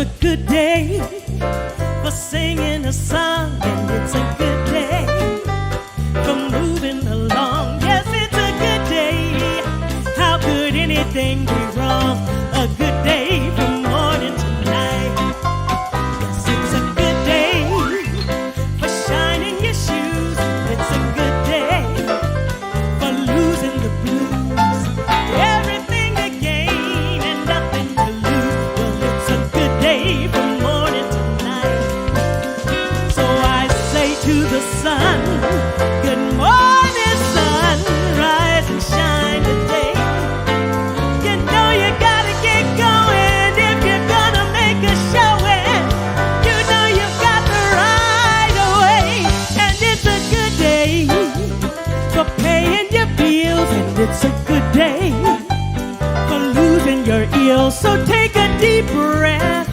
a good day for singing a song, and it's a good day for moving along. Yes, it's a good day. How could anything be wrong? A good day from morning to night. Yes, it's a good day for shining your shoes. It's a good day for losing the blues. Everything to gain and nothing to lose. Well, it's a good day from morning to night. So I say to the sun, good morning, sun, rise and shine today. You know you gotta get going if you're gonna make a showing. You know you've got the right away, and it's a good day for paying your bills, and it's a good day for losing your ills. So take a deep breath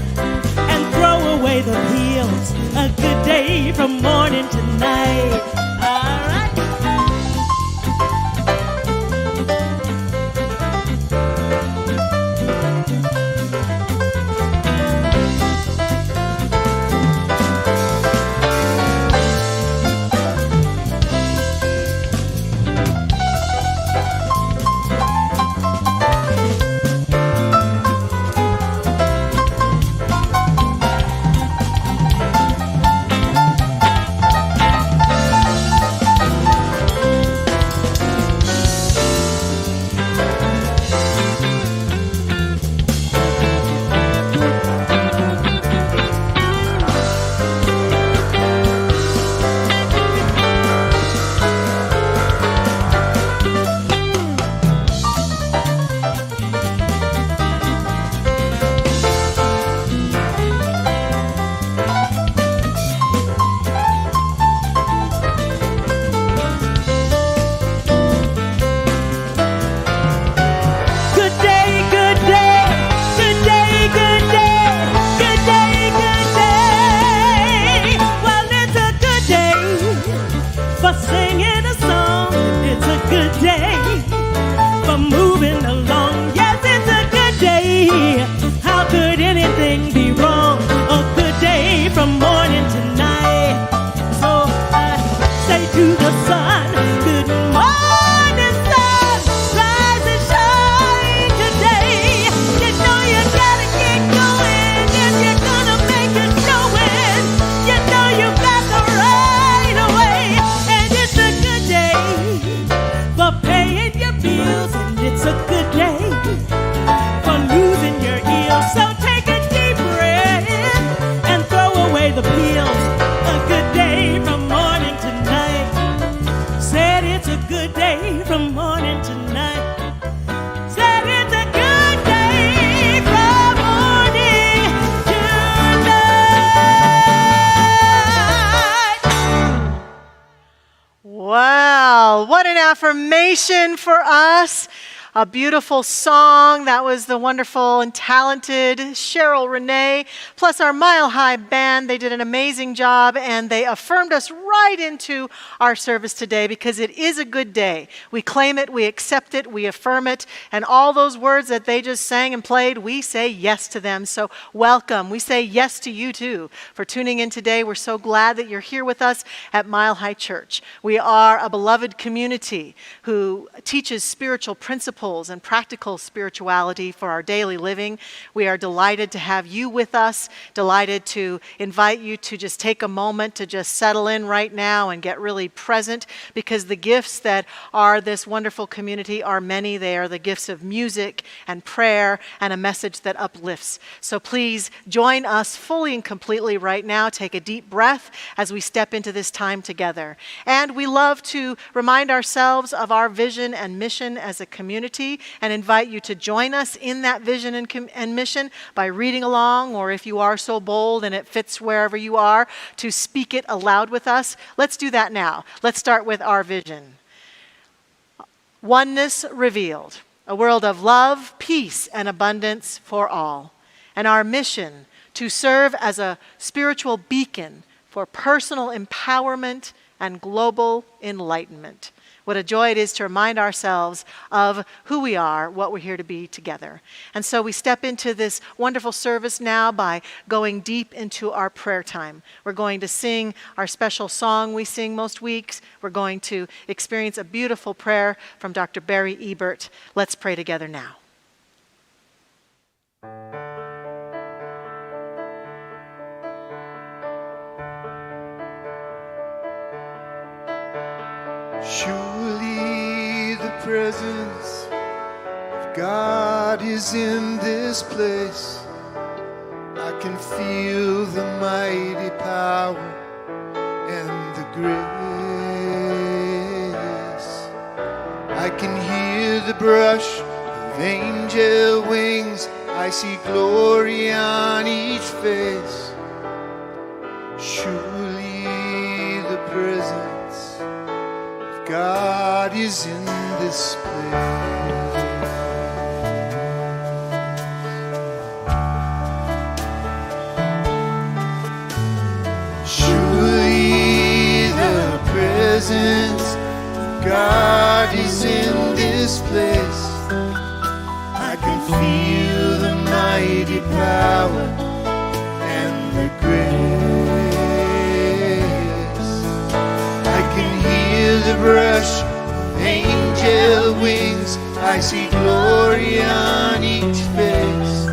and throw away the pills. A good day from morning to night. All right. Good day, good day, good day, good day, good day, good day. Well, it's a good day for singing a song. It's a good day for moving along. Yes, it's a good day. How could anything be wrong? A good day from morning to night. So I say to the sun, good morning, sun, rise and shine today. You know you gotta get going if you're gonna make it showing. You know you got the right away, and it's a good day for paying your bills, and it's a good day for losing your ills. So take a deep breath and throw away the pills. A good day from morning to night. Said it's a good day from morning to night. Said it's a good day from morning to night. Wow, what an affirmation for us. A beautiful song. That was the wonderful and talented Cheryl Renee, plus our Mile High Band. They did an amazing job, and they affirmed us right into our service today because it is a good day. We claim it, we accept it, we affirm it, and all those words that they just sang and played, we say yes to them. So welcome. We say yes to you too for tuning in today. We're so glad that you're here with us at Mile High Church. We are a beloved community who teaches spiritual principles and practical spirituality for our daily living. We are delighted to have you with us, delighted to invite you to just take a moment to just settle in right now and get really present, because the gifts that are this wonderful community are many. They are the gifts of music and prayer and a message that uplifts. So please join us fully and completely right now. Take a deep breath as we step into this time together. And we love to remind ourselves of our vision and mission as a community, and invite you to join us in that vision and mission by reading along, or if you are so bold and it fits wherever you are, to speak it aloud with us. Let's do that now. Let's start with our vision. Oneness revealed, a world of love, peace, and abundance for all. And our mission to serve as a spiritual beacon for personal empowerment and global enlightenment. What a joy it is to remind ourselves of who we are, what we're here to be together. And so we step into this wonderful service now by going deep into our prayer time. We're going to sing our special song we sing most weeks. We're going to experience a beautiful prayer from Dr. Barry Ebert. Let's pray together now. Surely the presence of God is in this place. I can feel the mighty power and the grace. I can hear the brush of angel wings. I see glory on each face. Surely the presence of God is in this place. Surely the presence of God is in this place. I can feel the mighty power and the grace. I can hear the brush of angel wings. I see glory on each face.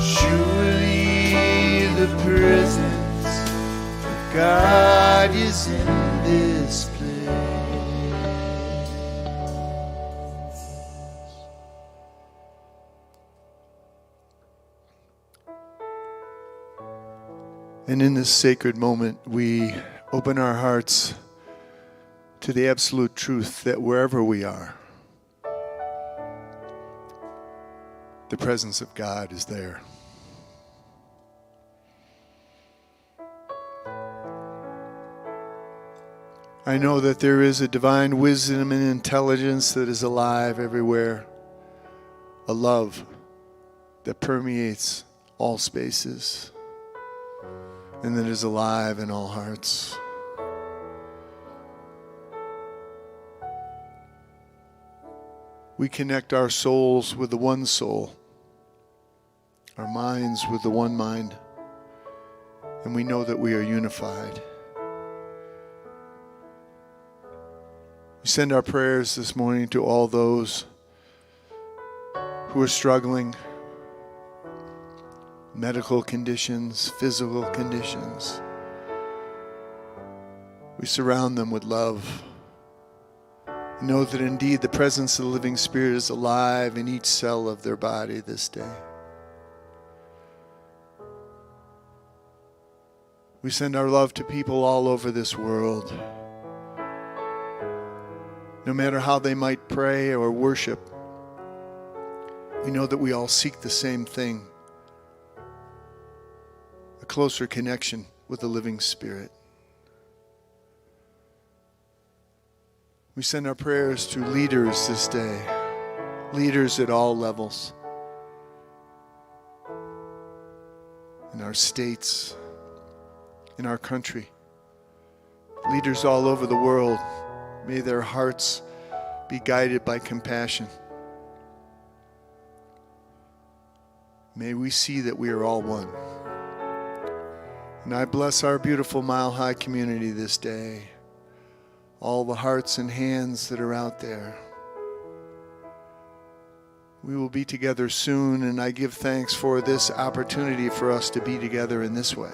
Surely the presence of God is in this place. And in this sacred moment, we open our hearts to the absolute truth that wherever we are, the presence of God is there. I know that there is a divine wisdom and intelligence that is alive everywhere, a love that permeates all spaces and that is alive in all hearts. We connect our souls with the one soul, our minds with the one mind, and we know that we are unified. We send our prayers this morning to all those who are struggling, medical conditions, physical conditions. We surround them with love. Know that indeed the presence of the living Spirit is alive in each cell of their body this day. We send our love to people all over this world. No matter how they might pray or worship, we know that we all seek the same thing, a closer connection with the living Spirit. We send our prayers to leaders this day, leaders at all levels, in our states, in our country, leaders all over the world. May their hearts be guided by compassion. May we see that we are all one. And I bless our beautiful Mile High community this day. All the hearts and hands that are out there. We will be together soon, and I give thanks for this opportunity for us to be together in this way.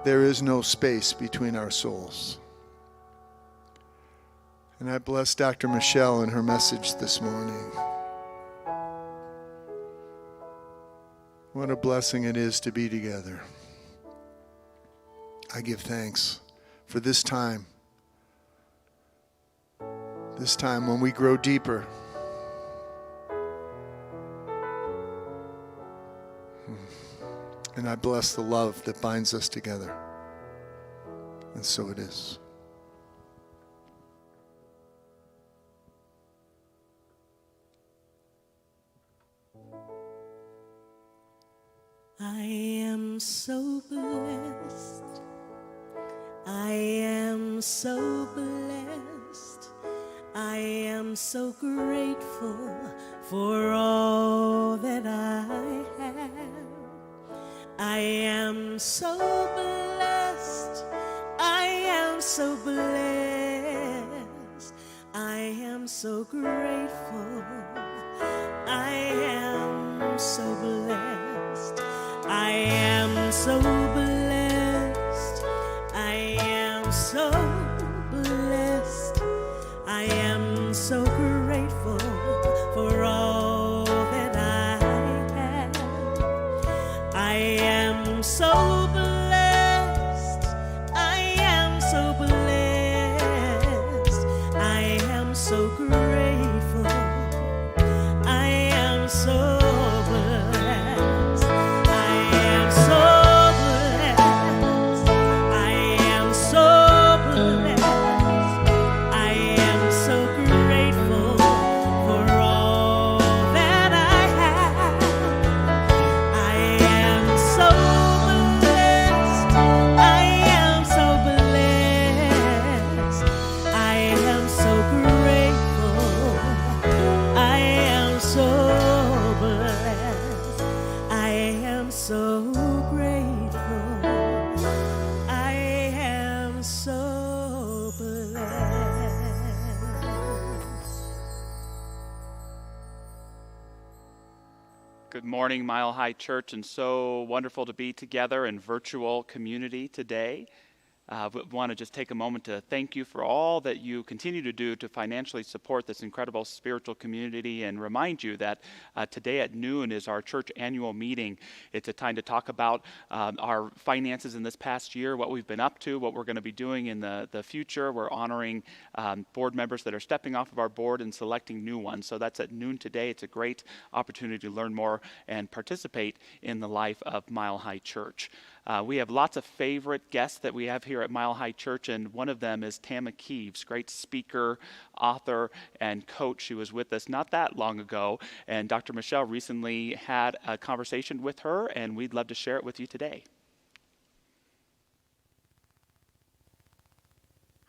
There is no space between our souls. And I bless Dr. Michelle and her message this morning. What a blessing it is to be together. I give thanks for this time when we grow deeper. And I bless the love that binds us together. And so it is. I am so blessed. I am am so blessed. I am so grateful for all that I have. I am so blessed. I am so blessed. I am so grateful. I am so blessed. I am so blessed. I am so blessed. I am so grateful for all that I have. I am so blessed. I am so blessed. I am so grateful. I am so blessed. I am so blessed. I am so blessed. I am so grateful for all that I have. I am so blessed. I am so blessed. I am so grateful. I am so blessed. I am so grateful. I am so blessed. Good morning, Mile High Church, and so wonderful to be together in virtual community today. We want to just take a moment to thank you for all that you continue to do to financially support this incredible spiritual community, and remind you that today at noon is our church annual meeting. It's a time to talk about our finances in this past year, what we've been up to, what we're going to be doing in the future. We're honoring board members that are stepping off of our board and selecting new ones. So that's at noon today. It's a great opportunity to learn more and participate in the life of Mile High Church. We have lots of favorite guests that we have here at Mile High Church, and one of them is Tama Kieves, great speaker, author, and coach. She was with us not that long ago, and Dr. Michelle recently had a conversation with her, and we'd love to share it with you today.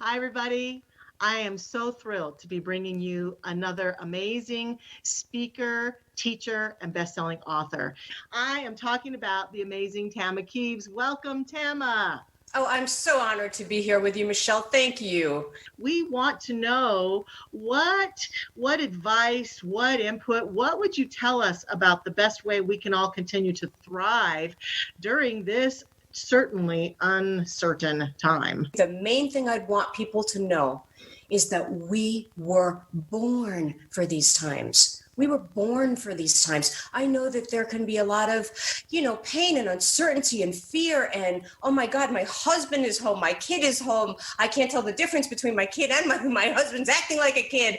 Hi, everybody. I am so thrilled to be bringing you another amazing speaker, teacher, and best-selling author. I am talking about the amazing Tama Kieves. Welcome, Tama. Oh, I'm so honored to be here with you, Michelle. Thank you. We want to know what advice, what input, what would you tell us about the best way we can all continue to thrive during this certainly uncertain time? The main thing I'd want people to know is that we were born for these times. We were born for these times. I know that there can be a lot of, pain and uncertainty and fear and, oh my God, my husband is home, my kid is home. I can't tell the difference between my kid and my husband's acting like a kid.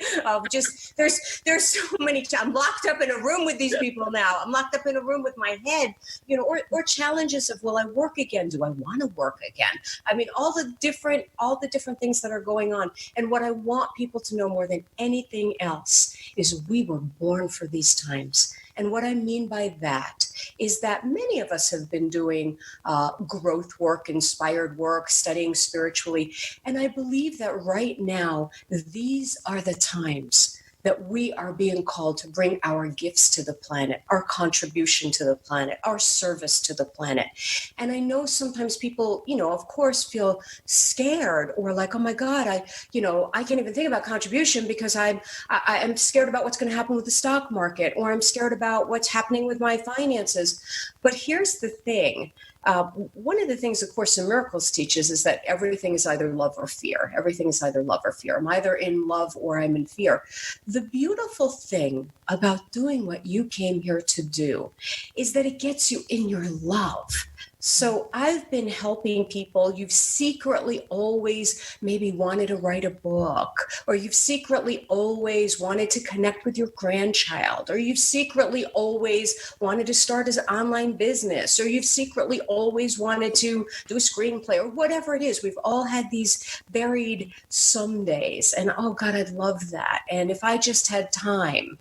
There's so many. I'm locked up in a room with these people now. I'm locked up in a room with my head, or challenges of, will I work again? Do I want to work again? I mean, all the different things that are going on. And what I want people to know more than anything else is we were born for these times. And what I mean by that is that many of us have been doing growth work, inspired work, studying spiritually. And I believe that right now, these are the times that we are being called to bring our gifts to the planet, our contribution to the planet, our service to the planet. And I know sometimes people, of course, feel scared or like, oh my God, I can't even think about contribution because I'm scared about what's going to happen with the stock market, or I'm scared about what's happening with my finances. But here's the thing. One of the things, of course, in Miracles teaches is that everything is either love or fear. Everything is either love or fear. I'm either in love or I'm in fear. The beautiful thing about doing what you came here to do is that it gets you in your love. So I've been helping people. You've secretly always maybe wanted to write a book, or you've secretly always wanted to connect with your grandchild, or you've secretly always wanted to start an online business, or you've secretly always wanted to do a screenplay, or whatever it is. We've all had these buried some days, and oh God, I'd love that. And if I just had time.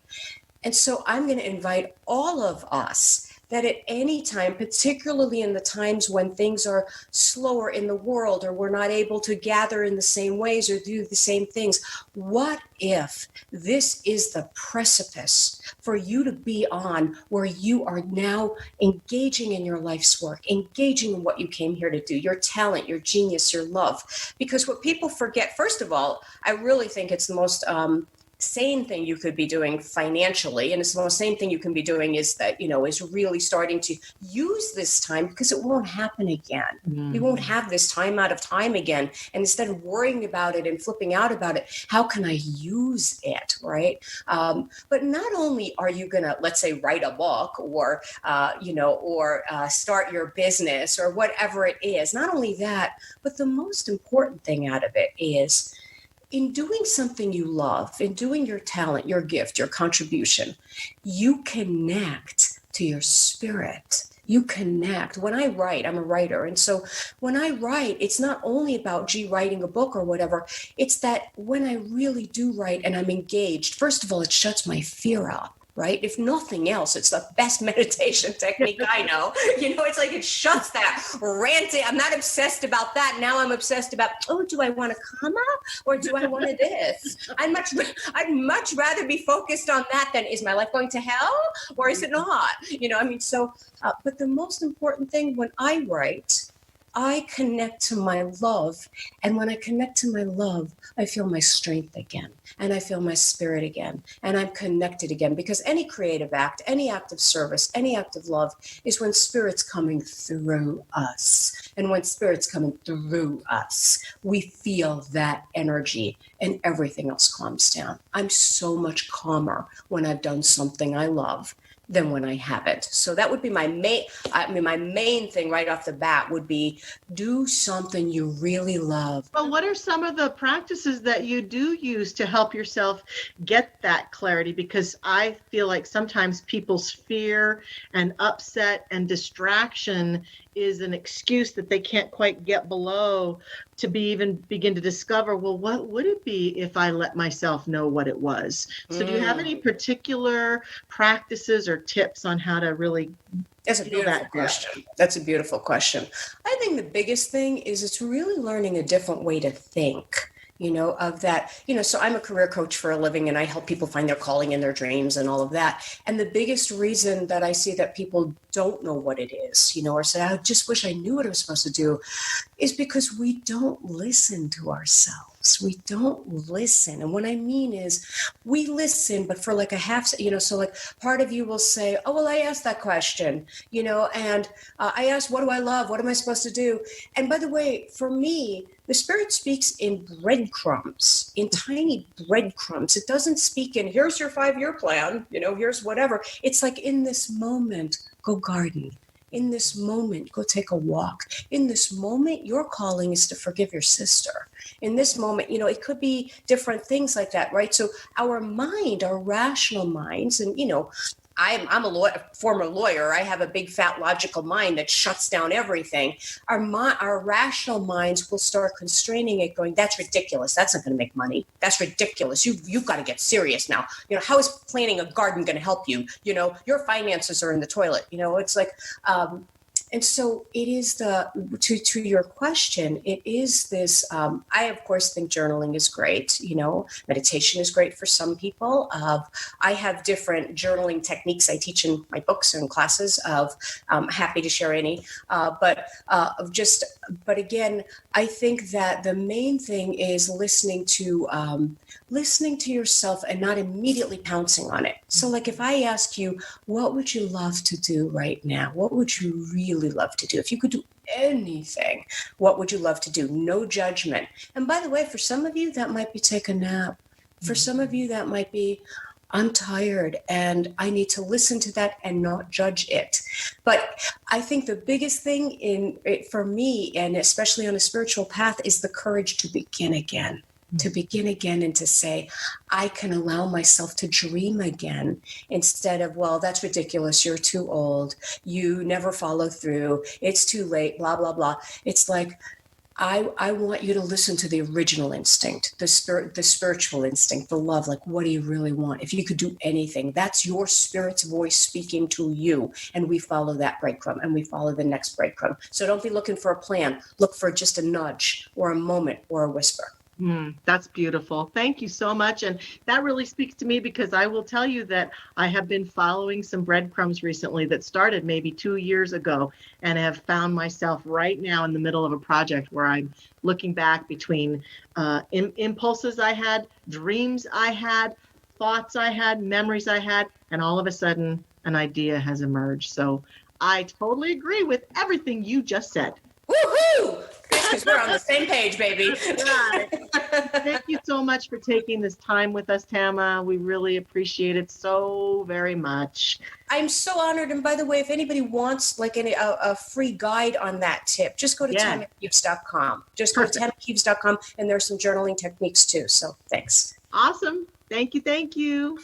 And so I'm going to invite all of us that at any time, particularly in the times when things are slower in the world, or we're not able to gather in the same ways or do the same things, what if this is the precipice for you to be on, where you are now engaging in your life's work, engaging in what you came here to do, your talent, your genius, your love? Because what people forget, first of all, I really think it's the most sane thing you could be doing financially, and it's the most sane thing you can be doing, is that, is really starting to use this time, because it won't happen again. You won't have this time out of time again. And instead of worrying about it and flipping out about it, how can I use it, right? But not only are you going to, let's say, write a book, or start your business, or whatever it is, not only that, but the most important thing out of it is, in doing something you love, in doing your talent, your gift, your contribution, you connect to your spirit. You connect. When I write, I'm a writer. And so when I write, it's not only about, writing a book or whatever. It's that when I really do write and I'm engaged, first of all, it shuts my fear up. Right? If nothing else, it's the best meditation technique I know. It's like it shuts that ranting. I'm not obsessed about that. Now I'm obsessed about, do I want a comma, or do I want a this? I'd much rather be focused on that than, is my life going to hell, or is it not? But the most important thing when I write, I connect to my love. And when I connect to my love, I feel my strength again. And I feel my spirit again. And I'm connected again. Because any creative act, any act of service, any act of love is when spirit's coming through us. And when spirit's coming through us, we feel that energy, and everything else calms down. I'm so much calmer when I've done something I love than when I haven't. So that would be my main thing right off the bat would be, do something you really love. Well, what are some of the practices that you do use to help yourself get that clarity? Because I feel like sometimes people's fear and upset and distraction is an excuse that they can't quite get below to begin to discover, well, what would it be if I let myself know what it was? So do you have any particular practices or tips on how to really That's a beautiful question. That's a beautiful question. I think the biggest thing is it's really learning a different way to think. Of that, so I'm a career coach for a living, and I help people find their calling in their dreams and all of that. And the biggest reason that I see that people don't know what it is, or say, I just wish I knew what I was supposed to do, is because we don't listen to ourselves. We don't listen. And what I mean is, we listen, but for like a half, so like part of you will say, oh, well, I asked that question, and I asked, what do I love? What am I supposed to do? And by the way, for me, the spirit speaks in breadcrumbs, in tiny breadcrumbs. It doesn't speak in, here's your 5-year plan, here's whatever. It's like, in this moment, go garden. In this moment, go take a walk. In this moment, your calling is to forgive your sister. In this moment, it could be different things like that, right? So our mind, our rational minds, and, I'm a former lawyer. I have a big, fat, logical mind that shuts down everything. Our rational minds will start constraining it, going, that's ridiculous. That's not going to make money. That's ridiculous. You've got to get serious now. How is planting a garden going to help you? Your finances are in the toilet. It's like, and so it is to your question, it is this, I of course think journaling is great, meditation is great for some people. I have different journaling techniques I teach in my books and classes of, I'm happy to share any, but again, I think that the main thing is listening to yourself and not immediately pouncing on it. So like if I ask you, what would you love to do right now? What would you really love to do? If you could do anything, what would you love to do? No judgment. And by the way, for some of you, that might be take a nap. For some of you, that might be, I'm tired and I need to listen to that and not judge it. But I think the biggest thing for me, and especially on a spiritual path, is the courage to begin again. To begin again and to say, I can allow myself to dream again, instead of, well, that's ridiculous. You're too old. You never follow through. It's too late, blah, blah, blah. It's like, I want you to listen to the original instinct, the spiritual instinct, the love. Like, what do you really want? If you could do anything, that's your spirit's voice speaking to you. And we follow that breadcrumb, and we follow the next breadcrumb. So don't be looking for a plan. Look for just a nudge or a moment or a whisper. That's beautiful. Thank you so much. And that really speaks to me, because I will tell you that I have been following some breadcrumbs recently that started maybe 2 years ago, and have found myself right now in the middle of a project where I'm looking back between impulses I had, dreams I had, thoughts I had, memories I had, and all of a sudden an idea has emerged. So I totally agree with everything you just said. Woohoo! Because we're on the same page, baby. Right. Thank you so much for taking this time with us, Tama. We really appreciate it so very much. I'm so honored. And by the way, if anybody wants like a free guide on that tip, just go to tamakieves.com. Just go to tamakieves.com, and there's some journaling techniques too. So thanks. Awesome. Thank you. Thank you.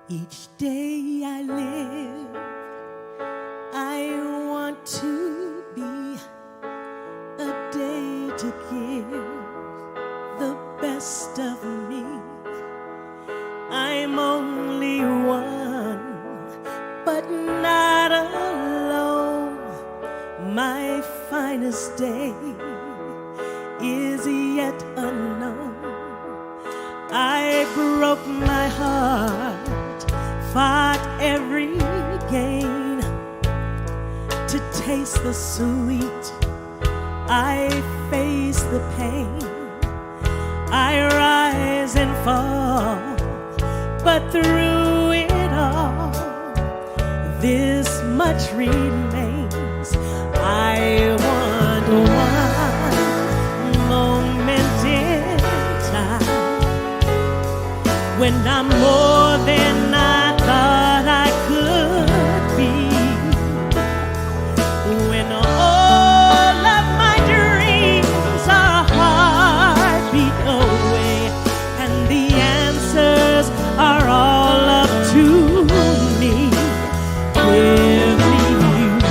Each day I live, I want to be a day to give the best of me. I'm only one, but not alone. My finest day is yet unknown. I broke my heart, fought every gain to taste the sweet. I face the pain. I rise and fall, but through it all, this much remains. I want one moment in time when I'm more than I thought I could be, when all of my dreams are a heartbeat away, and the answers are all up to me. Give me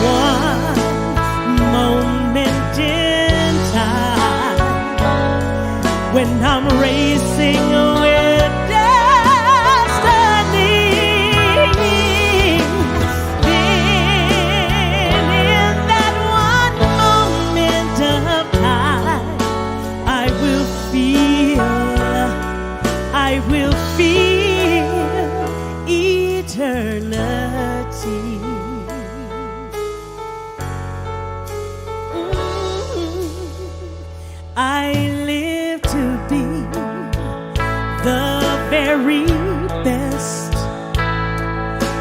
one moment in time when I'm racing with destiny. Then in that one moment of time, I will feel eternity. I live to be the very best.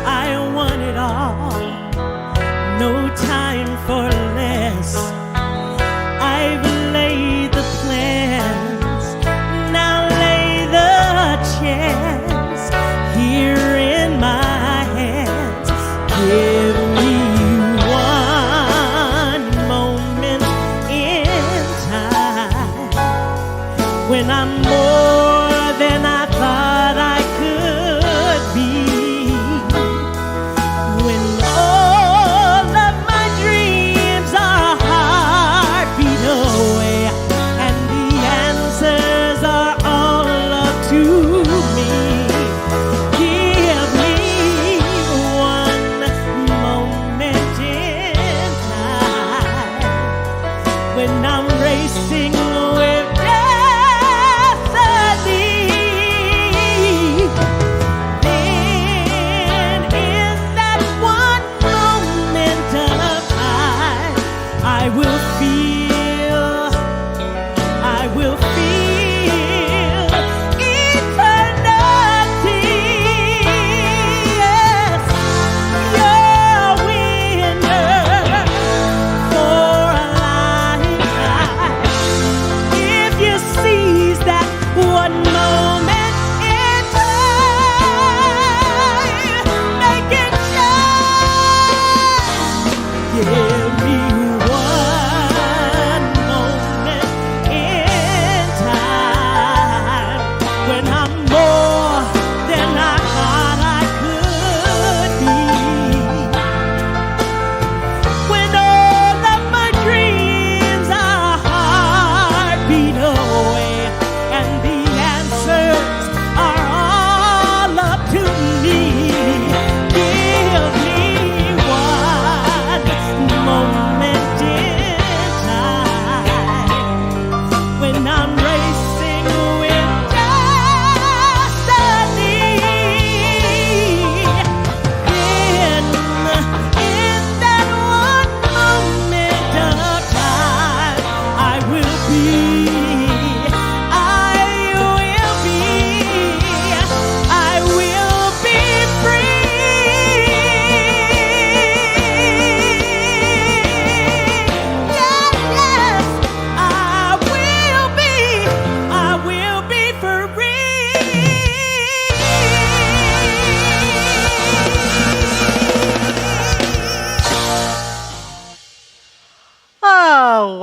I want it all, no time for less. I've laid the plans, now lay the chance here in my hands. Give me one moment in time when I'm more than I thought I could be, when all of my dreams are a heartbeat away, and the answers are all up to me. Give me one moment in time when I'm racing with destiny. Then in that one moment of time, I will feel eternity. Yes, you're a winner for a lifetime. If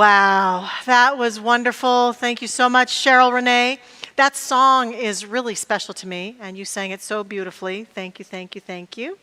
Wow, that was wonderful. Thank you so much, Cheryl Renee. That song is really special to me, and you sang it so beautifully. Thank you, thank you, thank you.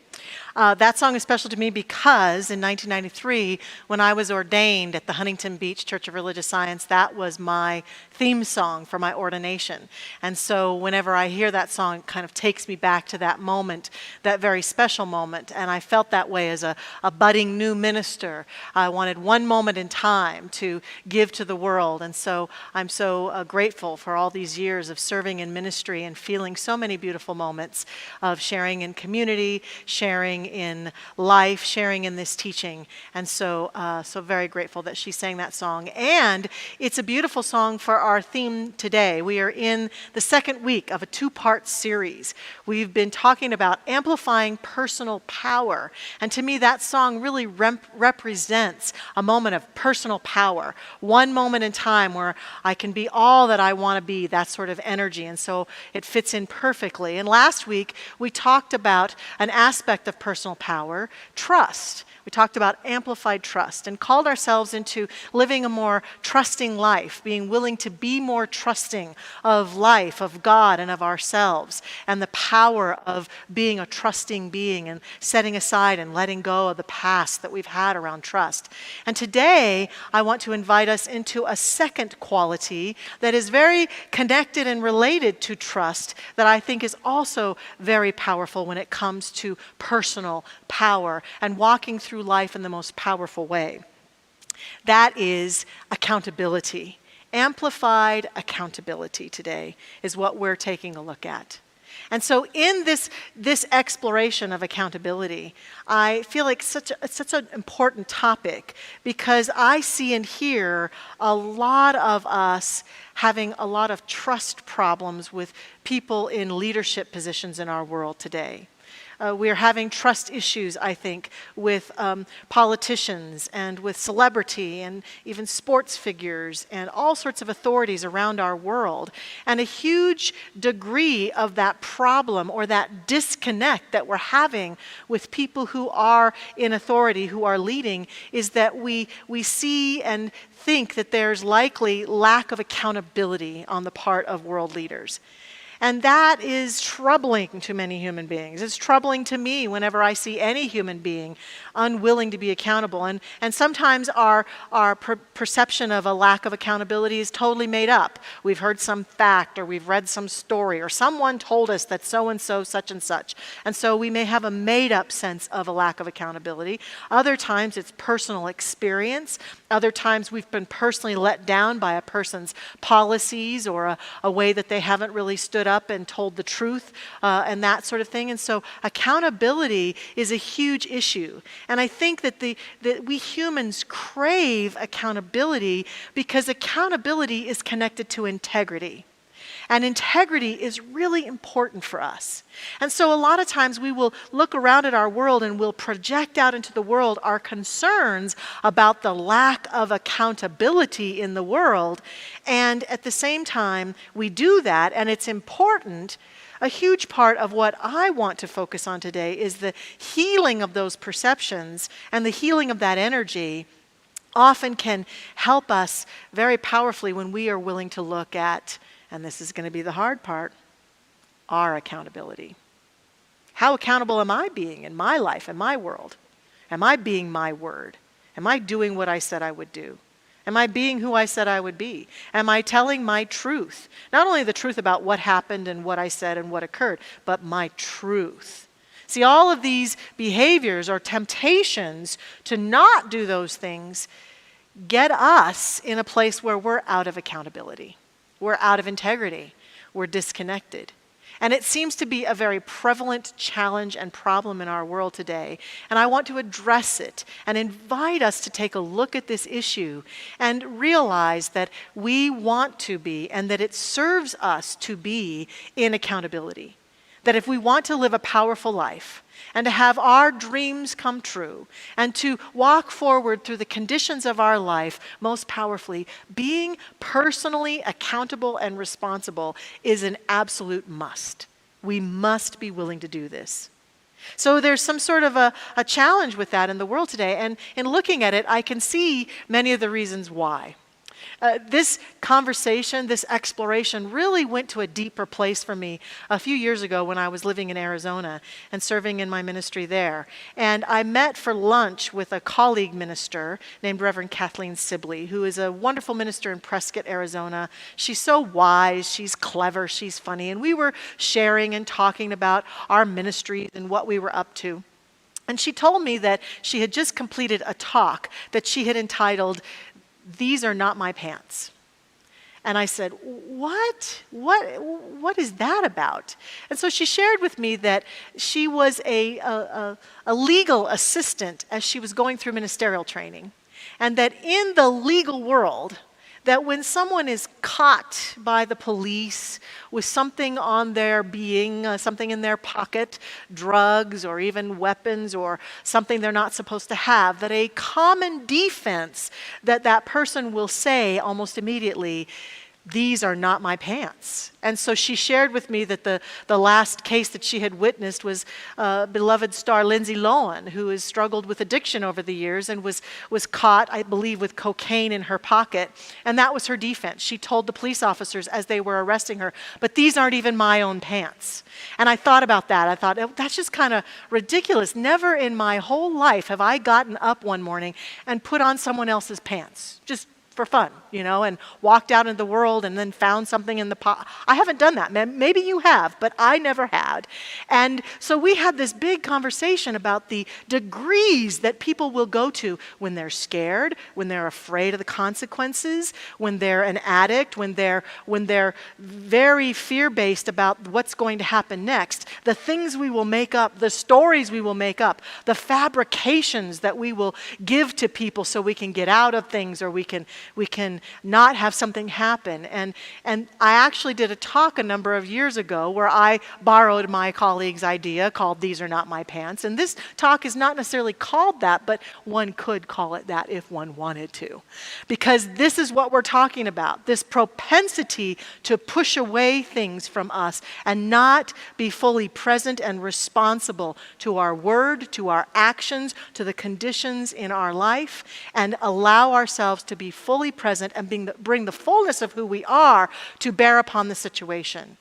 That song is special to me because in 1993, when I was ordained at the Huntington Beach Church of Religious Science, that was my theme song for my ordination. And so whenever I hear that song, it kind of takes me back to that moment, that very special moment. And I felt that way as a budding new minister. I wanted one moment in time to give to the world. And so I'm so grateful for all these years of serving in ministry and feeling so many beautiful moments of sharing in community, sharing in life, sharing in this teaching. And so very grateful that she sang that song. And it's a beautiful song for our theme today. We are in the second week of a two-part series. We've been talking about amplifying personal power. And to me, that song really represents a moment of personal power. One moment in time where I can be all that I want to be, that sort of energy. And so it fits in perfectly. And last week, we talked about an aspect of personal power, trust. We talked about amplified trust and called ourselves into living a more trusting life, being willing to be more trusting of life, of God, and of ourselves, and the power of being a trusting being and setting aside and letting go of the past that we've had around trust. And today, I want to invite us into a second quality that is very connected and related to trust that I think is also very powerful when it comes to personal power and walking through life in the most powerful way. That is accountability. Amplified accountability today is what we're taking a look at. And so in this exploration of accountability, I feel like it's such an important topic because I see and hear a lot of us having a lot of trust problems with people in leadership positions in our world today. We're having trust issues, I think, with politicians and with celebrity and even sports figures and all sorts of authorities around our world. And a huge degree of that problem or that disconnect that we're having with people who are in authority, who are leading, is that we see and think that there's likely lack of accountability on the part of world leaders. And that is troubling to many human beings. It's troubling to me whenever I see any human being unwilling to be accountable. And sometimes our perception of a lack of accountability is totally made up. We've heard some fact or we've read some story or someone told us that so-and-so, such and such. And so we may have a made-up sense of a lack of accountability. Other times it's personal experience. Other times we've been personally let down by a person's policies or a way that they haven't really stood up and told the truth and that sort of thing. And so accountability is a huge issue. And I think that we humans crave accountability because accountability is connected to integrity. And integrity is really important for us. And so a lot of times we will look around at our world and we'll project out into the world our concerns about the lack of accountability in the world. And at the same time, we do that, and it's important. A huge part of what I want to focus on today is the healing of those perceptions, and the healing of that energy often can help us very powerfully when we are willing to look at, and this is going to be the hard part, our accountability. How accountable am I being in my life, in my world? Am I being my word? Am I doing what I said I would do? Am I being who I said I would be? Am I telling my truth? Not only the truth about what happened and what I said and what occurred, but my truth. See, all of these behaviors or temptations to not do those things get us in a place where we're out of accountability. We're out of integrity. We're disconnected. And it seems to be a very prevalent challenge and problem in our world today. And I want to address it and invite us to take a look at this issue and realize that we want to be, and that it serves us to be, in accountability. That if we want to live a powerful life and to have our dreams come true and to walk forward through the conditions of our life most powerfully, being personally accountable and responsible is an absolute must. We must be willing to do this. So there's some sort of a challenge with that in the world today. And in looking at it, I can see many of the reasons why. This conversation, this exploration really went to a deeper place for me a few years ago when I was living in Arizona and serving in my ministry there. And I met for lunch with a colleague minister named Reverend Kathleen Sibley, who is a wonderful minister in Prescott, Arizona. She's so wise, she's clever, she's funny. And we were sharing and talking about our ministries and what we were up to. And she told me that she had just completed a talk that she had entitled, "These Are Not My Pants." And I said, what is that about? And so she shared with me that she was a legal assistant as she was going through ministerial training. And that in the legal world, that when someone is caught by the police with something on their being, something in their pocket, drugs or even weapons or something they're not supposed to have, that a common defense that that person will say almost immediately, "These are not my pants." And so she shared with me that the last case that she had witnessed was beloved star Lindsay Lohan, who has struggled with addiction over the years and was caught, I believe, with cocaine in her pocket. And that was her defense. She told the police officers as they were arresting her, "But these aren't even my own pants." And I thought about that. I thought, oh, that's just kind of ridiculous. Never in my whole life have I gotten up one morning and put on someone else's pants. Just for fun, and walked out into the world and then found something in the pot. I haven't done that. Maybe you have, but I never had. And so we had this big conversation about the degrees that people will go to when they're scared, when they're afraid of the consequences, when they're an addict, when they're very fear-based about what's going to happen next, the things we will make up, the stories we will make up, the fabrications that we will give to people so we can get out of things or we can not have something happen. And I actually did a talk a number of years ago where I borrowed my colleague's idea called "These Are Not My Pants." And this talk is not necessarily called that, but one could call it that if one wanted to. Because this is what we're talking about, this propensity to push away things from us and not be fully present and responsible to our word, to our actions, to the conditions in our life, and allow ourselves to be fully present and bring the fullness of who we are to bear upon the situation.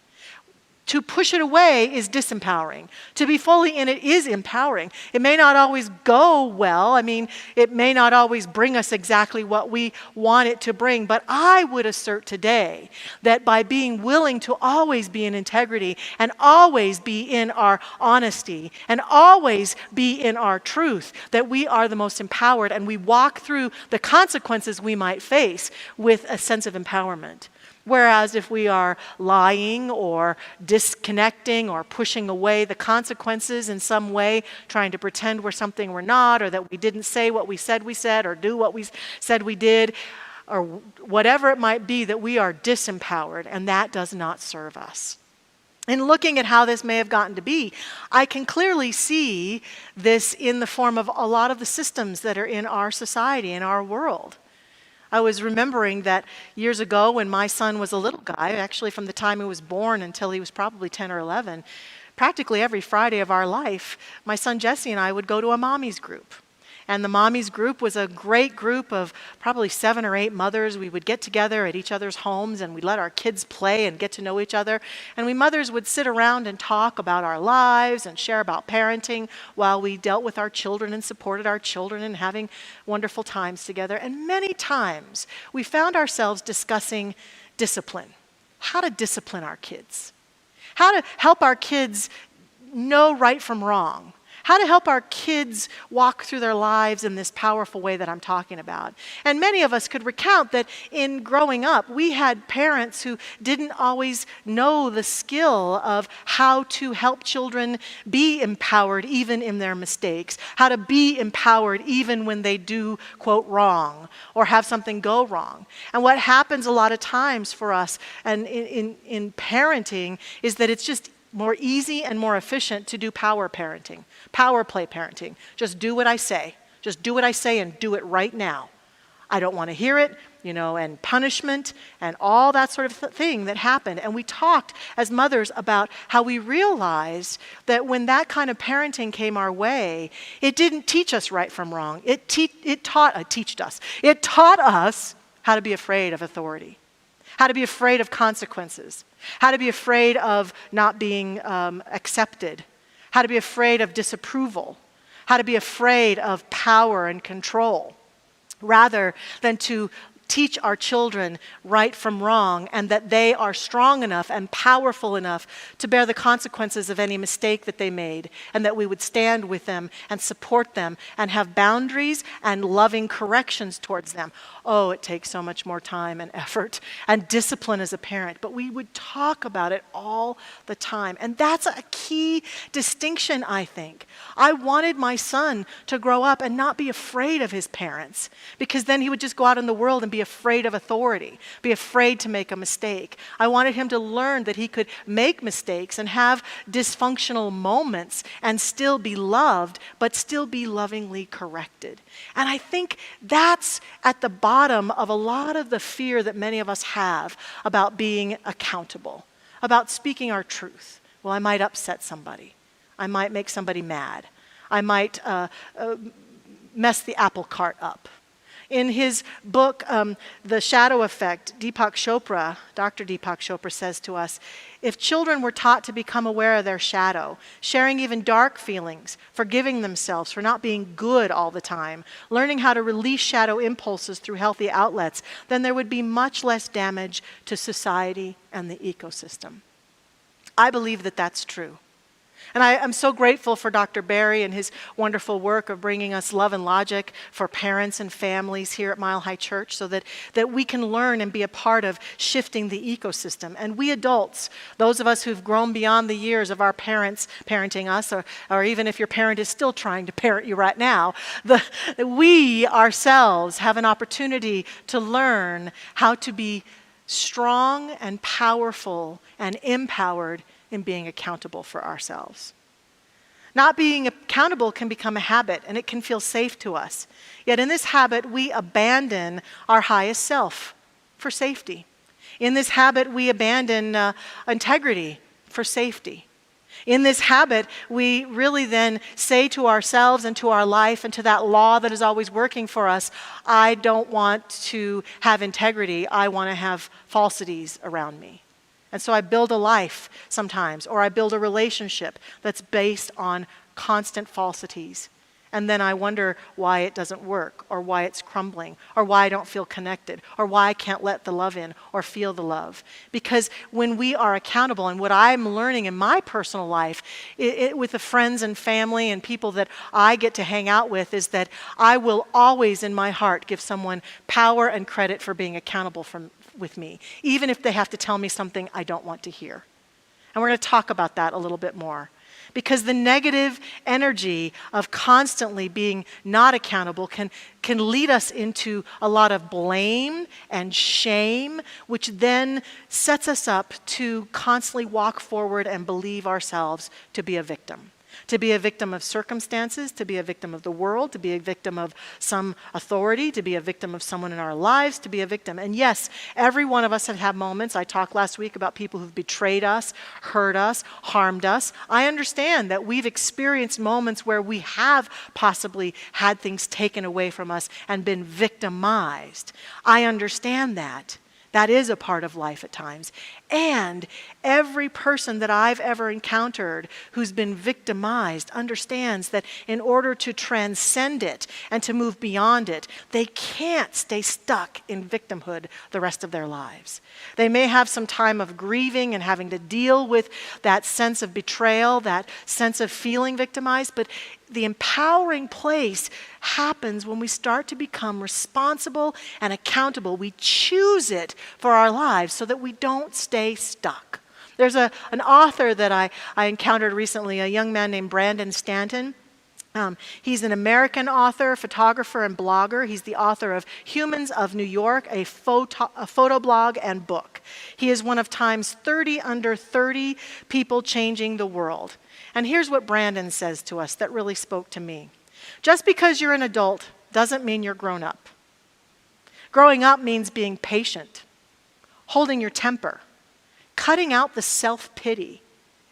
To push it away is disempowering. To be fully in it is empowering. It may not always go well. It may not always bring us exactly what we want it to bring. But I would assert today that by being willing to always be in integrity and always be in our honesty and always be in our truth, that we are the most empowered and we walk through the consequences we might face with a sense of empowerment. Whereas if we are lying or disconnecting or pushing away the consequences in some way, trying to pretend we're something we're not, or that we didn't say what we said, or do what we said we did, or whatever it might be, that we are disempowered, and that does not serve us. In looking at how this may have gotten to be, I can clearly see this in the form of a lot of the systems that are in our society, in our world. I was remembering that years ago when my son was a little guy, actually from the time he was born until he was probably 10 or 11, practically every Friday of our life, my son Jesse and I would go to a mommy's group. And the mommy's group was a great group of probably 7 or 8 mothers. We would get together at each other's homes and we'd let our kids play and get to know each other. And we mothers would sit around and talk about our lives and share about parenting while we dealt with our children and supported our children and having wonderful times together. And many times we found ourselves discussing discipline, how to discipline our kids, how to help our kids know right from wrong, how to help our kids walk through their lives in this powerful way that I'm talking about. And many of us could recount that in growing up, we had parents who didn't always know the skill of how to help children be empowered even in their mistakes, how to be empowered even when they do, quote, wrong or have something go wrong. And what happens a lot of times for us and in parenting is that it's just more easy and more efficient to do power parenting, power play parenting. Just do what I say. Just do what I say and do it right now. I don't want to hear it, and punishment and all that sort of thing that happened. And we talked as mothers about how we realized that when that kind of parenting came our way, it didn't teach us right from wrong. It taught us how to be afraid of authority, how to be afraid of consequences, how to be afraid of not being accepted, how to be afraid of disapproval, how to be afraid of power and control, rather than to teach our children right from wrong, and that they are strong enough and powerful enough to bear the consequences of any mistake that they made, and that we would stand with them and support them and have boundaries and loving corrections towards them. Oh, it takes so much more time and effort and discipline as a parent, but we would talk about it all the time. And that's a key distinction, I think. I wanted my son to grow up and not be afraid of his parents, because then he would just go out in the world and be afraid of authority, be afraid to make a mistake. I wanted him to learn that he could make mistakes and have dysfunctional moments and still be loved, but still be lovingly corrected. And I think that's at the bottom of a lot of the fear that many of us have about being accountable, about speaking our truth. Well, I might upset somebody. I might make somebody mad. I might mess the apple cart up. In his book, The Shadow Effect, Dr. Deepak Chopra says to us, if children were taught to become aware of their shadow, sharing even dark feelings, forgiving themselves for not being good all the time, learning how to release shadow impulses through healthy outlets, then there would be much less damage to society and the ecosystem. I believe that that's true. And I'm so grateful for Dr. Barry and his wonderful work of bringing us love and logic for parents and families here at Mile High Church, so that we can learn and be a part of shifting the ecosystem. And we adults, those of us who've grown beyond the years of our parents parenting us, or even if your parent is still trying to parent you right now, we ourselves have an opportunity to learn how to be strong and powerful and empowered in being accountable for ourselves. Not being accountable can become a habit, and it can feel safe to us. Yet in this habit, we abandon our highest self for safety. In this habit, we abandon integrity for safety. In this habit, we really then say to ourselves and to our life and to that law that is always working for us, I don't want to have integrity, I want to have falsities around me. And so I build a life sometimes, or I build a relationship that's based on constant falsities. And then I wonder why it doesn't work, or why it's crumbling, or why I don't feel connected, or why I can't let the love in or feel the love. Because when we are accountable, and what I'm learning in my personal life with the friends and family and people that I get to hang out with, is that I will always in my heart give someone power and credit for being accountable with me, even if they have to tell me something I don't want to hear. And we're going to talk about that a little bit more. Because the negative energy of constantly being not accountable can lead us into a lot of blame and shame, which then sets us up to constantly walk forward and believe ourselves to be a victim. To be a victim of circumstances, to be a victim of the world, to be a victim of some authority, to be a victim of someone in our lives, to be a victim. And yes, every one of us have had moments. I talked last week about people who've betrayed us, hurt us, harmed us. I understand that we've experienced moments where we have possibly had things taken away from us and been victimized. I understand that. That is a part of life at times. And every person that I've ever encountered who's been victimized understands that in order to transcend it and to move beyond it, they can't stay stuck in victimhood the rest of their lives. They may have some time of grieving and having to deal with that sense of betrayal, that sense of feeling victimized, but the empowering place happens when we start to become responsible and accountable. We choose it for our lives so that we don't stay stuck. There's an author that I encountered recently, a young man named Brandon Stanton. He's an American author, photographer, and blogger. He's the author of Humans of New York, a photo blog and book. He is one of Time's 30 under 30 people changing the world. And here's what Brandon says to us that really spoke to me. Just because you're an adult doesn't mean you're grown up. Growing up means being patient, holding your temper, cutting out the self-pity,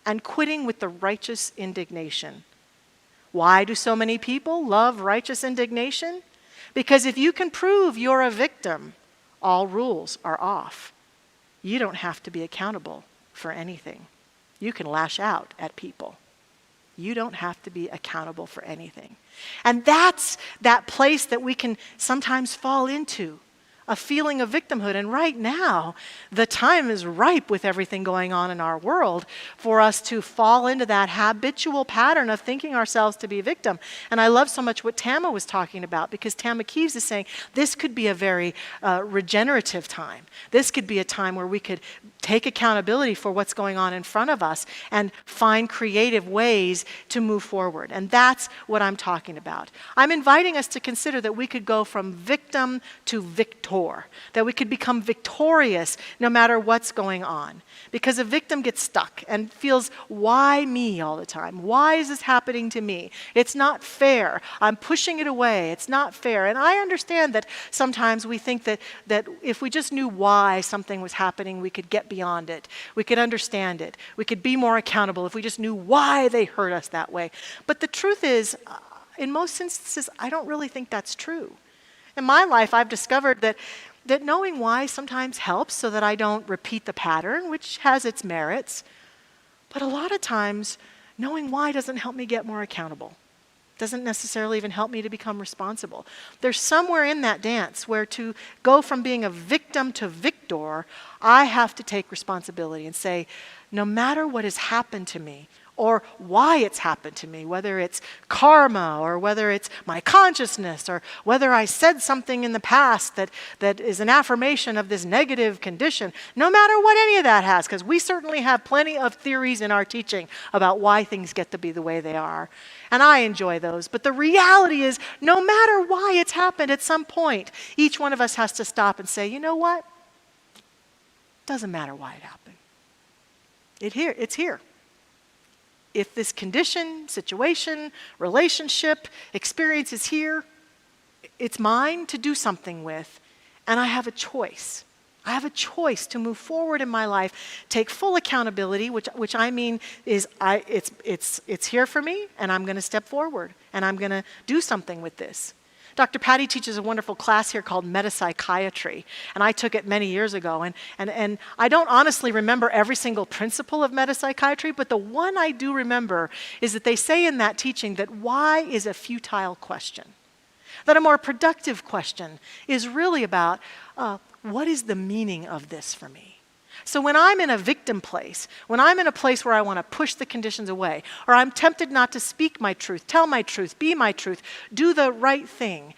and quitting with the righteous indignation. Why do so many people love righteous indignation? Because if you can prove you're a victim, all rules are off. You don't have to be accountable for anything. You can lash out at people. You don't have to be accountable for anything. And that's that place that we can sometimes fall into, a feeling of victimhood. And right now, the time is ripe with everything going on in our world for us to fall into that habitual pattern of thinking ourselves to be victim. And I love so much what Tama was talking about, because Tama Kieves is saying this could be a very regenerative time. This could be a time where we could take accountability for what's going on in front of us and find creative ways to move forward. And that's what I'm talking about. I'm inviting us to consider that we could go from victim to victor, that we could become victorious no matter what's going on. Because a victim gets stuck and feels, why me all the time? Why is this happening to me? It's not fair. I'm pushing it away. It's not fair. And I understand that sometimes we think that if we just knew why something was happening, we could get beyond it. We could understand it. We could be more accountable if we just knew why they hurt us that way. But the truth is, in most instances, I don't really think that's true. In my life, I've discovered that knowing why sometimes helps so that I don't repeat the pattern, which has its merits. But a lot of times, knowing why doesn't help me get more accountable. Doesn't necessarily even help me to become responsible. There's somewhere in that dance where to go from being a victim to victor, I have to take responsibility and say, no matter what has happened to me, or why it's happened to me, whether it's karma or whether it's my consciousness or whether I said something in the past that is an affirmation of this negative condition, no matter what any of that has, because we certainly have plenty of theories in our teaching about why things get to be the way they are. And I enjoy those. But the reality is, no matter why it's happened, at some point, each one of us has to stop and say, you know what? Doesn't matter why it happened. It's here. If this condition, situation, relationship, experience is here, it's mine to do something with, and I have a choice. I have a choice to move forward in my life, take full accountability, which I mean is it's here for me, and I'm going to step forward, and I'm going to do something with this. Dr. Patty teaches a wonderful class here called Metapsychiatry, and I took it many years ago. And I don't honestly remember every single principle of metapsychiatry, but the one I do remember is that they say in that teaching that why is a futile question. That a more productive question is really about what is the meaning of this for me? So when I'm in a victim place, when I'm in a place where I want to push the conditions away, or I'm tempted not to speak my truth, tell my truth, be my truth, do the right thing,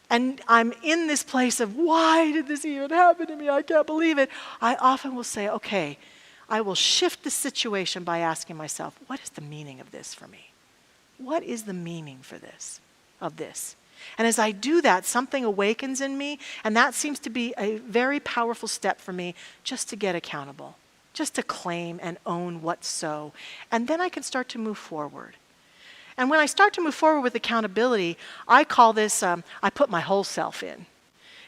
and I'm in this place of, why did this even happen to me? I can't believe it. I often will say, okay, I will shift the situation by asking myself, what is the meaning of this for me? What is the meaning for this, of this? And as I do that, something awakens in me, and that seems to be a very powerful step for me just to get accountable, just to claim and own what's so. And then I can start to move forward. And when I start to move forward with accountability, I call this, I put my whole self in.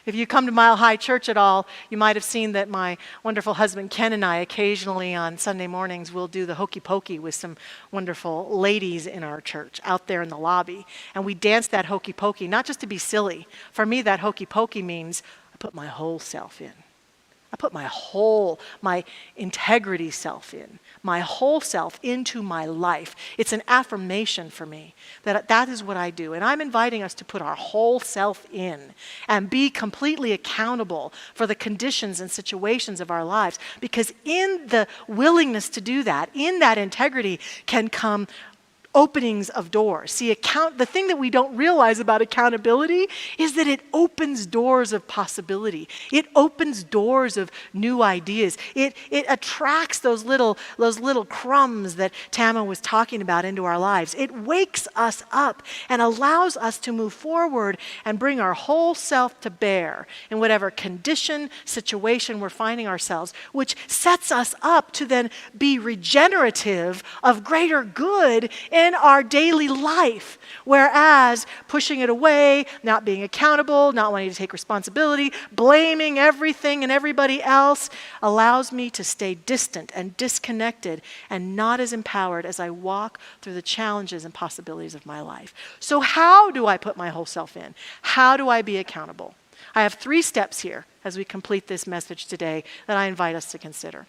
If you come to Mile High Church at all, you might have seen that my wonderful husband Ken and I occasionally on Sunday mornings will do the hokey pokey with some wonderful ladies in our church out there in the lobby. And we dance that hokey pokey, not just to be silly. For me, that hokey pokey means I put my whole self in. I put my integrity self in, my whole self into my life. It's an affirmation for me that is what I do. And I'm inviting us to put our whole self in and be completely accountable for the conditions and situations of our lives. Because in the willingness to do that, in that integrity can come openings of doors. See, the thing that we don't realize about accountability is that it opens doors of possibility. It opens doors of new ideas. It attracts those little crumbs that Tama was talking about into our lives. It wakes us up and allows us to move forward and bring our whole self to bear in whatever condition, situation we're finding ourselves, which sets us up to then be regenerative of greater good in in our daily life. Whereas pushing it away, not being accountable, not wanting to take responsibility, blaming everything and everybody else allows me to stay distant and disconnected and not as empowered as I walk through the challenges and possibilities of my life. So how do I put my whole self in? How do I be accountable? I have 3 steps here as we complete this message today that I invite us to consider.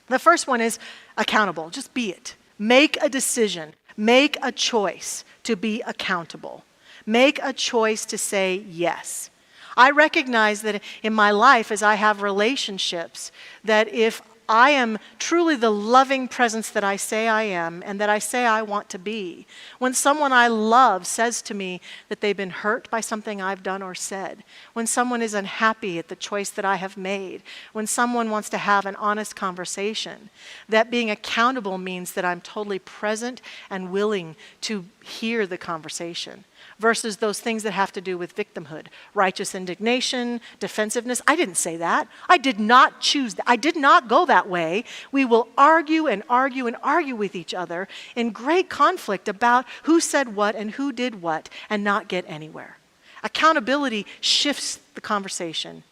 The first one is accountable. Just be it. Make a decision. Make a choice to be accountable. Make a choice to say yes. I recognize that in my life, as I have relationships, that if I am truly the loving presence that I say I am and that I say I want to be, when someone I love says to me that they've been hurt by something I've done or said, when someone is unhappy at the choice that I have made, when someone wants to have an honest conversation, that being accountable means that I'm totally present and willing to hear the conversation. Versus those things that have to do with victimhood, righteous indignation, defensiveness. I didn't say that. I did not choose that. I did not go that way. We will argue and argue and argue with each other in great conflict about who said what and who did what and not get anywhere. Accountability shifts the conversation.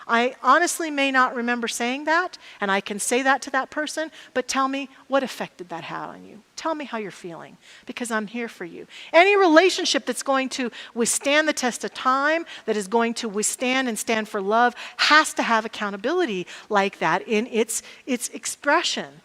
I honestly may not remember saying that, and I can say that to that person, but tell me, what effect did that have on you? Tell me how you're feeling, because I'm here for you. Any relationship that's going to withstand the test of time, that is going to withstand and stand for love, has to have accountability like that in its expression.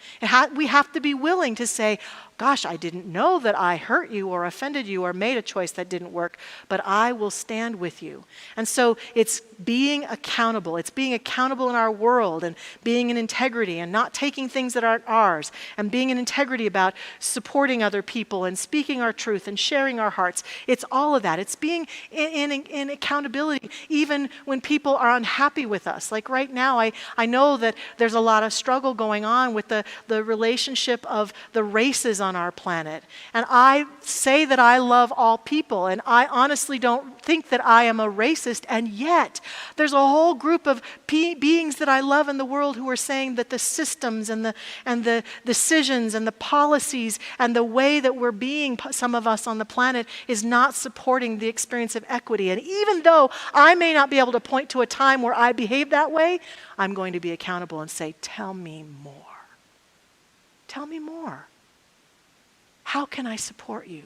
We have to be willing to say, gosh, I didn't know that I hurt you or offended you or made a choice that didn't work, but I will stand with you. And so it's being accountable. It's being accountable in our world and being in integrity and not taking things that aren't ours and being in integrity about supporting other people and speaking our truth and sharing our hearts. It's all of that. It's being in accountability even when people are unhappy with us. Like right now, I know that there's a lot of struggle going on with the relationship of the races on our planet. And I say that I love all people, and I honestly don't think that I am a racist, and yet there's a whole group of beings that I love in the world who are saying that the systems and the decisions and the policies and the way that we're being, some of us on the planet, is not supporting the experience of equity. And even though I may not be able to point to a time where I behaved that way, I'm going to be accountable and say, tell me more. Tell me more. How can I support you?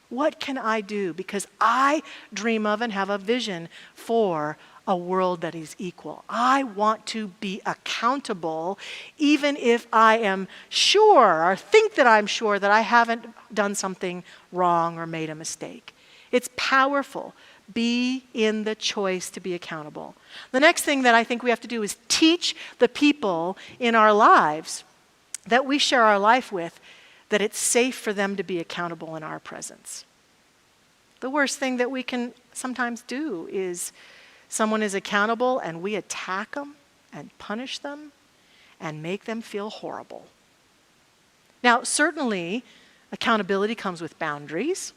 What can I do? Because I dream of and have a vision for a world that is equal. I want to be accountable, even if I am sure or think that I'm sure that I haven't done something wrong or made a mistake. It's powerful. Be in the choice to be accountable. The next thing that I think we have to do is teach the people in our lives that we share our life with that it's safe for them to be accountable in our presence. The worst thing that we can sometimes do is someone is accountable and we attack them and punish them and make them feel horrible. Now, certainly, accountability comes with boundaries,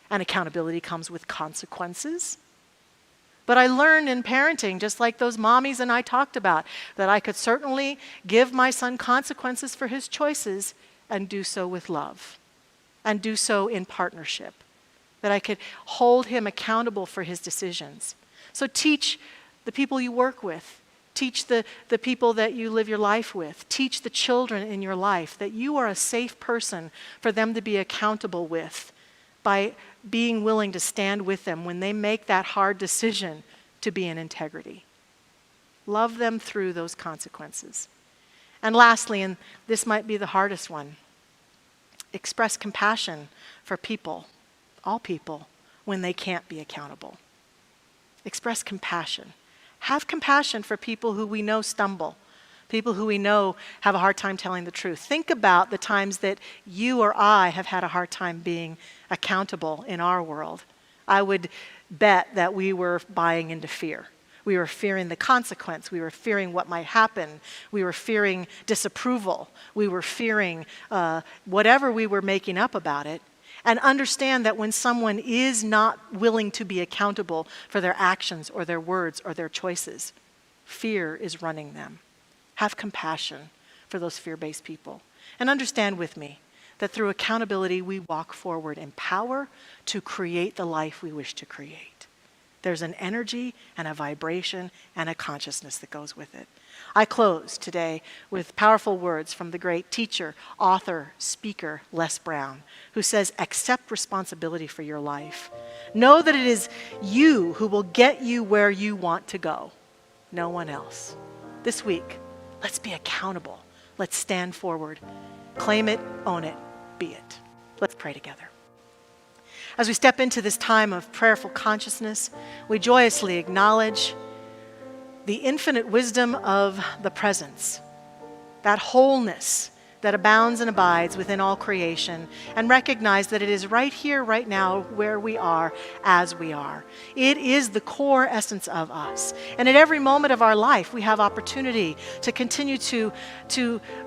and accountability comes with consequences. But I learned in parenting, just like those mommies and I talked about, that I could certainly give my son consequences for his choices and do so with love, and do so in partnership, that I could hold him accountable for his decisions. So teach the people you work with, teach the people that you live your life with, teach the children in your life that you are a safe person for them to be accountable with by being willing to stand with them when they make that hard decision to be in integrity. Love them through those consequences. And lastly, and this might be the hardest one, express compassion for people, all people, when they can't be accountable. Express compassion. Have compassion for people who we know stumble, people who we know have a hard time telling the truth. Think about the times that you or I have had a hard time being accountable in our world. I would bet that we were buying into fear. We were fearing the consequence. We were fearing what might happen. We were fearing disapproval. We were fearing whatever we were making up about it. And understand that when someone is not willing to be accountable for their actions or their words or their choices, fear is running them. Have compassion for those fear-based people. And understand with me that through accountability we walk forward in power to create the life we wish to create. There's an energy and a vibration and a consciousness that goes with it. I close today with powerful words from the great teacher, author, speaker, Les Brown, who says, accept responsibility for your life. Know that it is you who will get you where you want to go, no one else. This week, let's be accountable. Let's stand forward. Claim it, own it, be it. Let's pray together. As we step into this time of prayerful consciousness, we joyously acknowledge the infinite wisdom of the presence, that wholeness that abounds and abides within all creation, and recognize that it is right here, right now, where we are, as we are. It is the core essence of us. And at every moment of our life, we have opportunity to continue to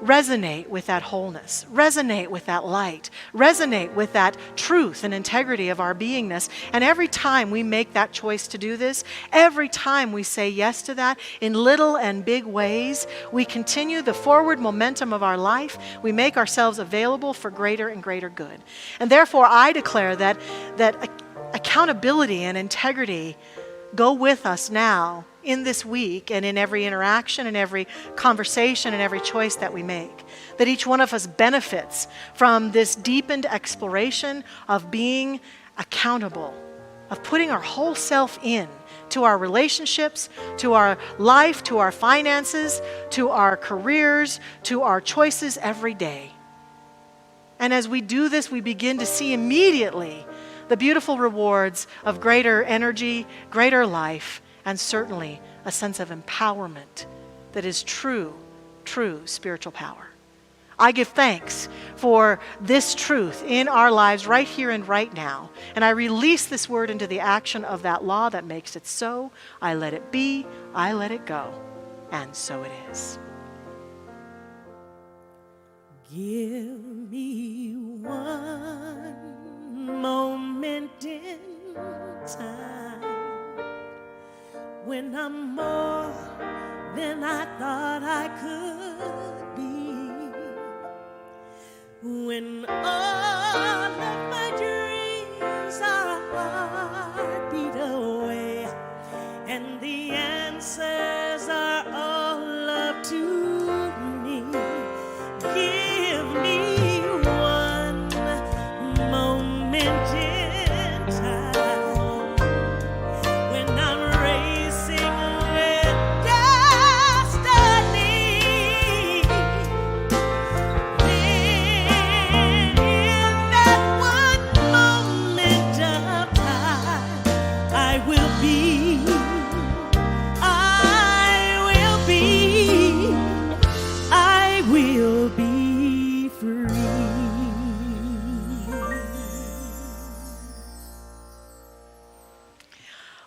resonate with that wholeness, resonate with that light, resonate with that truth and integrity of our beingness. And every time we make that choice to do this, every time we say yes to that in little and big ways, we continue the forward momentum of our life. We make ourselves available for greater and greater good. And therefore, I declare that accountability and integrity go with us now in this week and in every interaction and every conversation and every choice that we make. That each one of us benefits from this deepened exploration of being accountable, of putting our whole self in to our relationships, to our life, to our finances, to our careers, to our choices every day. And as we do this, we begin to see immediately the beautiful rewards of greater energy, greater life, and certainly a sense of empowerment that is true spiritual power. I give thanks for this truth in our lives right here and right now. And I release this word into the action of that law that makes it so. I let it be, I let it go, and so it is. Give me one moment in time when I'm more than I thought I could be. When all of my dreams are a heartbeat away, and the answers are all up to me. Give me one moment in time when I'm racing with destiny.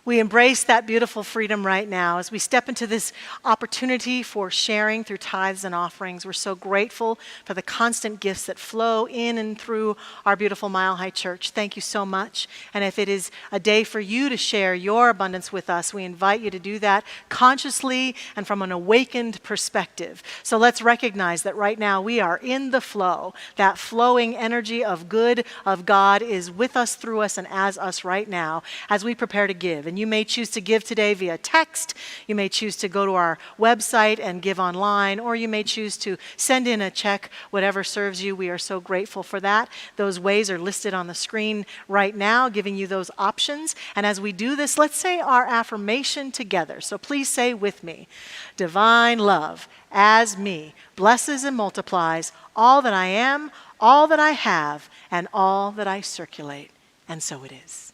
We embrace that beautiful freedom right now as we step into this opportunity for sharing through tithes and offerings. We're so grateful for the constant gifts that flow in and through our beautiful Mile High Church. Thank you so much. And if it is a day for you to share your abundance with us, we invite you to do that consciously and from an awakened perspective. So let's recognize that right now we are in the flow. That flowing energy of good, of God, is with us, through us, and as us right now as we prepare to give. And you may choose to give today via text. You may choose to go to our website and give online, or you may choose to send in a check, whatever serves you. We are so grateful for that. Those ways are listed on the screen right now, giving you those options. And as we do this, let's say our affirmation together. So please say with me, divine love as me blesses and multiplies all that I am, all that I have, and all that I circulate. And so it is.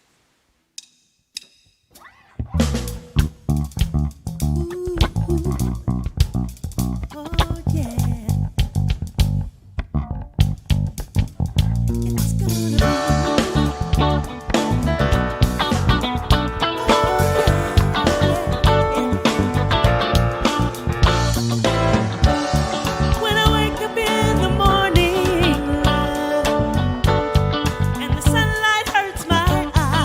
Oh yeah, it's gonna be. When I wake up in the morning, love, and the sunlight hurts my eyes.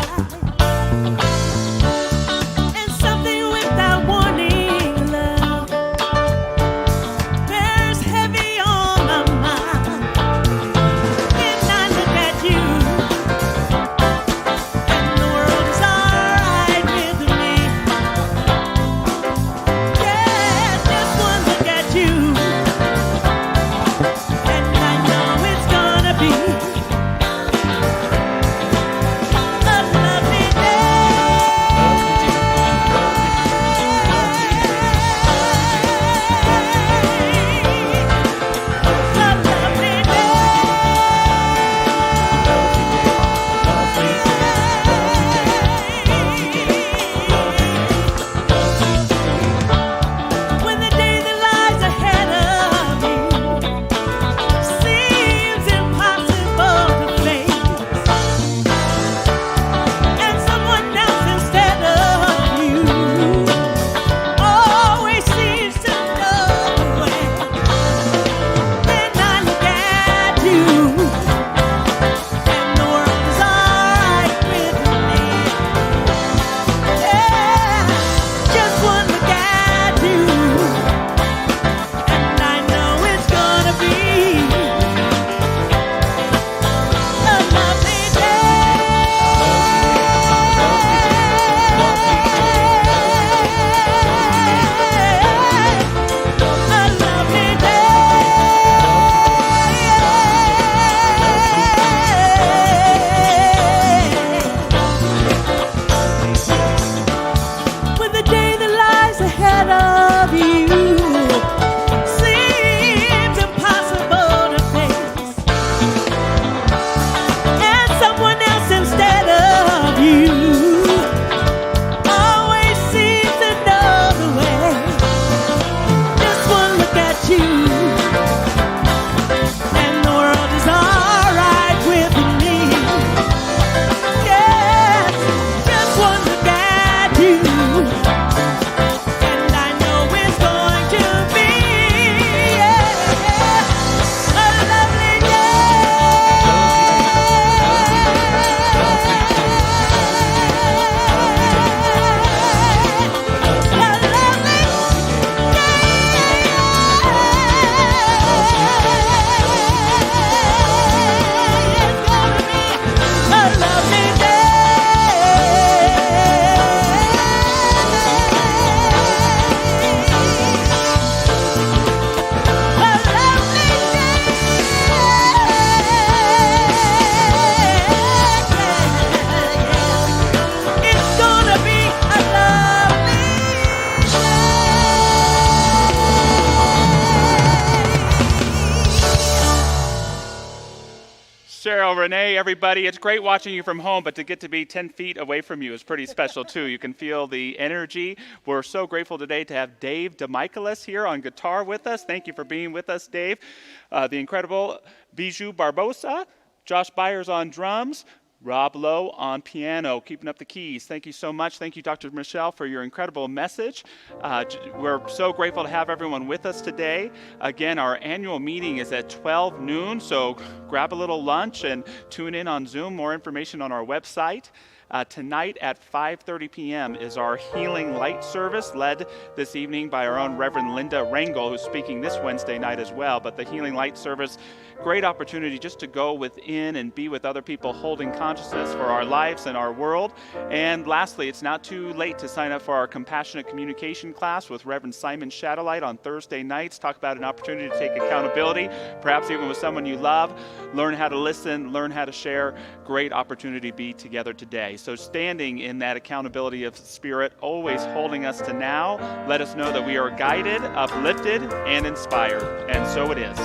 Michelle, Renee, everybody. It's great watching you from home, but to get to be 10 feet away from you is pretty special, too. You can feel the energy. We're so grateful today to have Dave DeMichaelis here on guitar with us. Thank you for being with us, Dave. The incredible Bijou Barbosa, Josh Byers on drums, Rob Lowe on piano, keeping up the keys. Thank you so much. Thank you, Dr. Michelle, for your incredible message. We're so grateful to have everyone with us today. Again, our annual meeting is at 12 noon, so grab a little lunch and tune in on Zoom. More information on our website. Tonight at 5:30 p.m. is our Healing Light service, led this evening by our own Reverend Linda Rangel, who's speaking this Wednesday night as well. But the Healing Light service, great opportunity just to go within and be with other people holding consciousness for our lives and our world. And lastly, it's not too late to sign up for our Compassionate Communication class with Reverend Simon Shadowlight on Thursday nights. Talk about an opportunity to take accountability, perhaps even with someone you love. Learn how to listen, learn how to share. Great opportunity to be together today. So standing in that accountability of Spirit, always holding us to now, let us know that we are guided, uplifted, and inspired. And so it is.